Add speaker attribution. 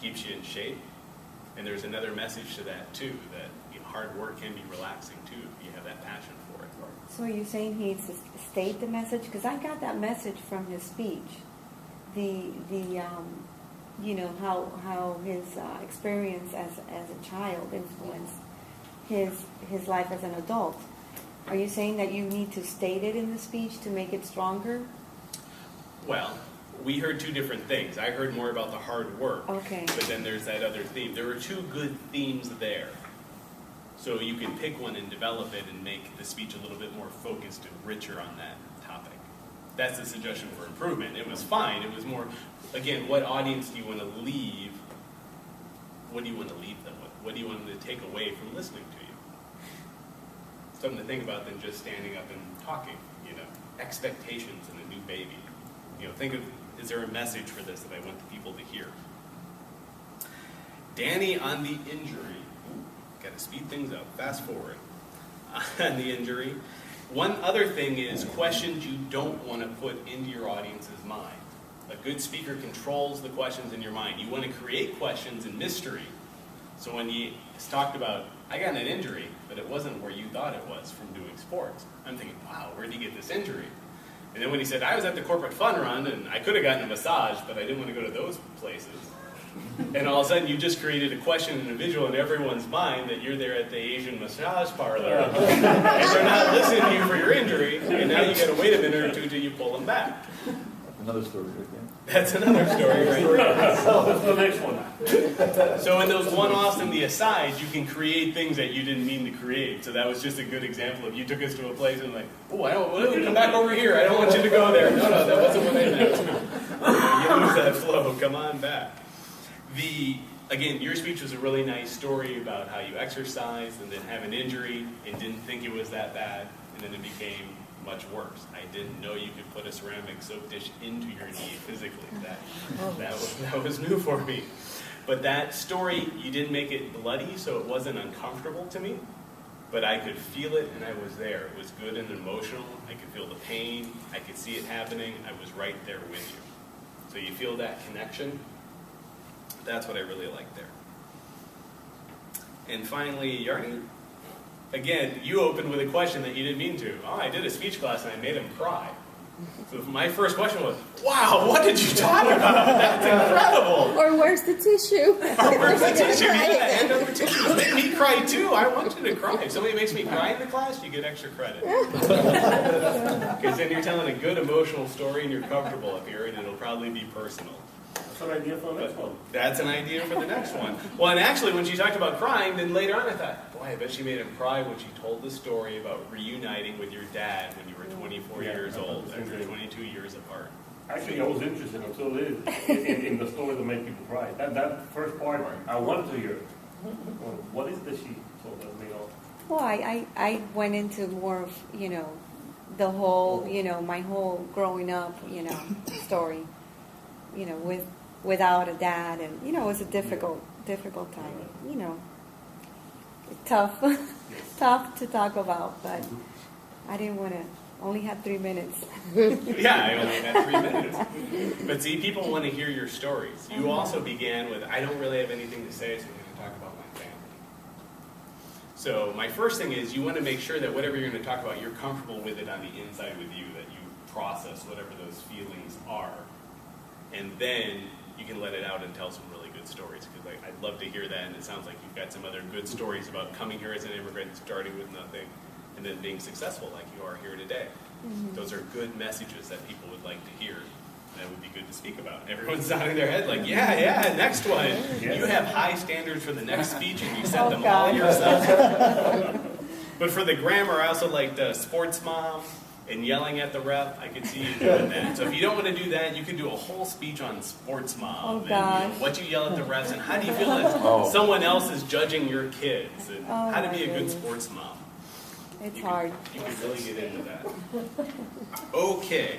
Speaker 1: keeps you in shape. And there's another message to that too, that hard work can be relaxing too if you have that passion for it.
Speaker 2: So are you saying he needs to state the message? Because I got that message from his speech. How his experience as a child influenced his life as an adult. Are you saying that you need to state it in the speech to make it stronger?
Speaker 1: Well, we heard two different things. I heard more about the hard work.
Speaker 2: Okay.
Speaker 1: But then there's that other theme. There were two good themes there. So you can pick one and develop it and make the speech a little bit more focused and richer on that topic. That's the suggestion for improvement. It was fine. It was more, again, what audience do you want to leave? What do you want to leave them with? What do you want them to take away from listening to you? Something to think about than just standing up and talking, expectations in a new baby. Think of, is there a message for this that I want the people to hear? Danny on the injury. Got to speed things up. Fast forward. On the injury. One other thing is questions you don't want to put into your audience's mind. A good speaker controls the questions in your mind. You want to create questions and mystery. So when he talked about, I got an injury, but it wasn't where you thought it was from doing sports. I'm thinking, wow, where did he get this injury? And then when he said, I was at the corporate fun run, and I could have gotten a massage, but I didn't want to go to those places. And all of a sudden, you just created a question and a visual in everyone's mind that you're there at the Asian massage parlor, and they're not listening to you for your injury, and now you got to wait a minute or two till you pull them back.
Speaker 3: Another story again.
Speaker 1: That's another story, right?
Speaker 4: So that's the next one.
Speaker 1: So in those one-offs and the asides, you can create things that you didn't mean to create. So that was just a good example of you took us to a place and come back over here. I don't want you to go there. No, that wasn't what I meant. You lose that flow. Come on back. Again, your speech was a really nice story about how you exercised and then have an injury and didn't think it was that bad, and then it became much worse. I didn't know you could put a ceramic soap dish into your knee physically. That was new for me. But that story, you didn't make it bloody, so it wasn't uncomfortable to me. But I could feel it, and I was there. It was good and emotional. I could feel the pain. I could see it happening. I was right there with you. So you feel that connection. That's what I really like there. And finally, Yarny, again, you opened with a question that you didn't mean to. Oh, I did a speech class and I made him cry. So my first question was, wow, what did you talk about? That's incredible.
Speaker 5: Or where's the tissue?
Speaker 1: Or where's the tissue? You got to hand over tissue. Make me cry too. I want you to cry. If somebody makes me cry in the class, you get extra credit. Because then you're telling a good emotional story and you're comfortable up here, and it'll probably be personal.
Speaker 4: That's an idea for the next one.
Speaker 1: That's an idea for the next one. Well, and actually, when she talked about crying, then later on I thought, boy, I bet she made him cry when she told the story about reuniting with your dad when you were 24 years old after 22 years apart.
Speaker 4: Actually, I was interested until in the story that made people cry. That first part, I wanted to hear. What is the she told us,
Speaker 2: Well, I went into more of, the whole, my whole growing up, story, without a dad, and it was a difficult time, tough to talk about, but I didn't want to. Only had 3 minutes.
Speaker 1: Yeah, I only had 3 minutes. But see, people want to hear your stories. You also began with, I don't really have anything to say, so I'm going to talk about my family. So my first thing is, you want to make sure that whatever you're going to talk about, you're comfortable with it on the inside with you, that you process whatever those feelings are. And then you can let it out and tell some really good stories, because I'd love to hear that, and it sounds like you've got some other good stories about coming here as an immigrant, starting with nothing, and then being successful like you are here today. Mm-hmm. Those are good messages that people would like to hear. That would be good to speak about. Everyone's nodding their head like, yeah, next one. Yes. You have high standards for the next speech, and you set them all yourself. But for the grammar, I also liked sports mom and yelling at the ref. I could see you doing that. So if you don't want to do that, you can do a whole speech on sports mom. And, what you yell at the refs, and how do you feel that someone else is judging your kids, and how to be a good sports mom.
Speaker 2: It's hard.
Speaker 1: You can really get into that. Okay.